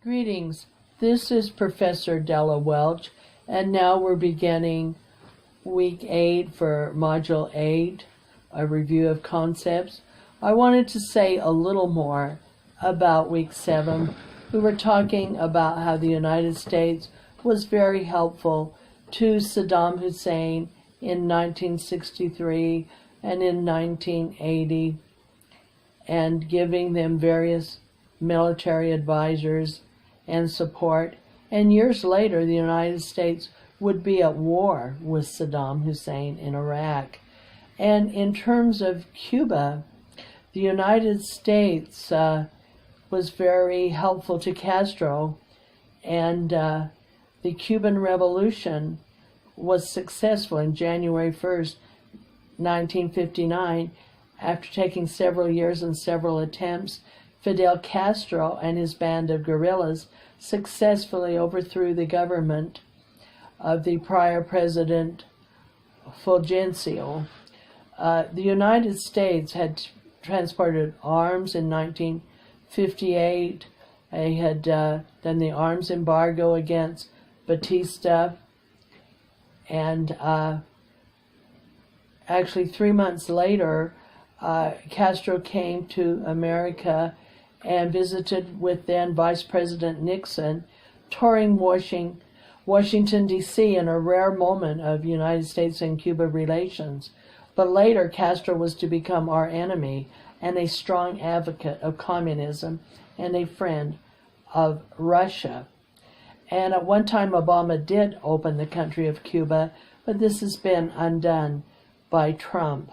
Greetings, this is Professor Della Welch, and now we're beginning Week 8 for Module 8, a review of concepts. I wanted to say a little more about Week 7. We were talking about how the United States was very helpful to Saddam Hussein in 1963 and in 1980, and giving them various military advisors and support. And years later, the United States would be at war with Saddam Hussein in Iraq. And in terms of Cuba, the United States was very helpful to Castro, and the Cuban Revolution was successful in January 1st, 1959. After taking several years and several attempts, Fidel Castro and his band of guerrillas successfully overthrew the government of the prior president Fulgencio. The United States had transported arms in 1958. They had done the arms embargo against Batista, and actually 3 months later, Castro came to America and visited with then Vice President Nixon, touring Washington, D.C. in a rare moment of United States and Cuba relations. But later, Castro was to become our enemy and a strong advocate of communism and a friend of Russia. And at one time, Obama did open the country of Cuba, but this has been undone by Trump.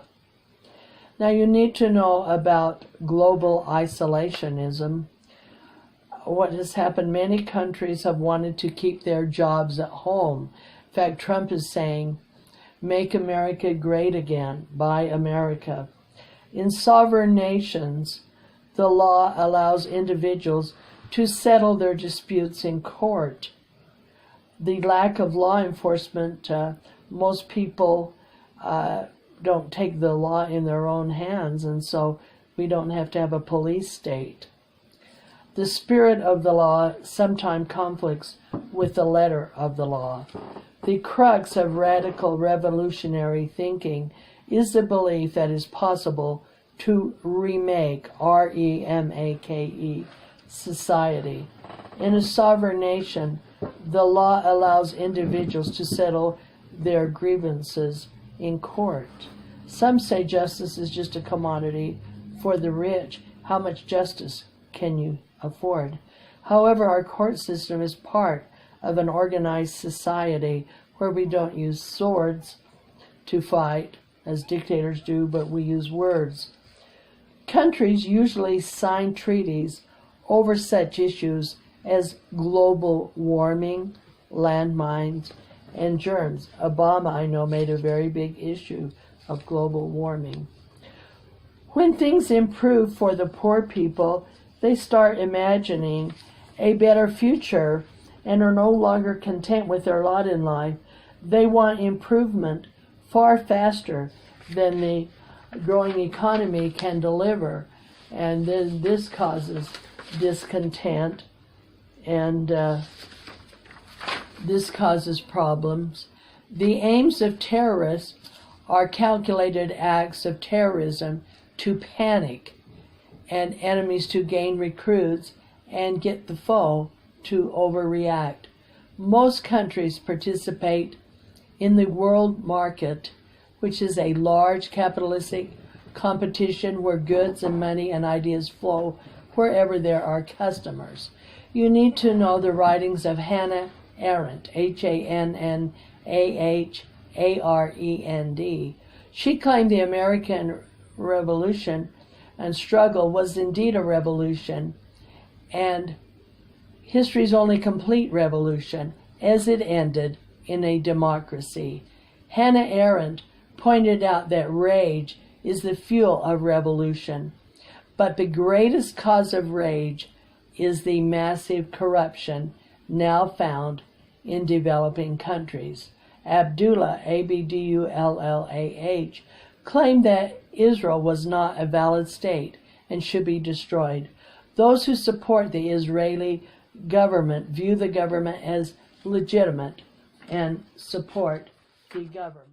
Now, you need to know about global isolationism. What has happened, many countries have wanted to keep their jobs at home. In fact, Trump is saying, "Make America great again, buy America." In sovereign nations, the law allows individuals to settle their disputes in court. The lack of law enforcement, most people don't take the law in their own hands, and so we don't have to have a police state. The spirit of the law sometimes conflicts with the letter of the law. The crux of radical revolutionary thinking is the belief that it is possible to remake, R-E-M-A-K-E, society. In a sovereign nation, the law allows individuals to settle their grievances in court. Some say justice is just a commodity for the rich. How much justice can you afford? However, our court system is part of an organized society where we don't use swords to fight, as dictators do, but we use words. Countries usually sign treaties over such issues as global warming, landmines, and germs. Obama, I know, made a very big issue of global warming. When things improve for the poor people, they start imagining a better future and are no longer content with their lot in life. They want improvement far faster than the growing economy can deliver, and then this causes discontent, and this causes problems. The aims of terrorists are calculated acts of terrorism to panic, and enemies to gain recruits and get the foe to overreact. Most countries participate in the world market, which is a large capitalistic competition where goods and money and ideas flow wherever there are customers. You need to know the writings of Hannah Arendt, H-A-N-N-A-H-A-R-E-N-D. She claimed the American Revolution and struggle was indeed a revolution, and history's only complete revolution as it ended in a democracy. Hannah Arendt pointed out that rage is the fuel of revolution, but the greatest cause of rage is the massive corruption now found in developing countries. Abdullah, A-B-D-U-L-L-A-H, claimed that Israel was not a valid state and should be destroyed. Those who support the Israeli government view the government as legitimate and support the government.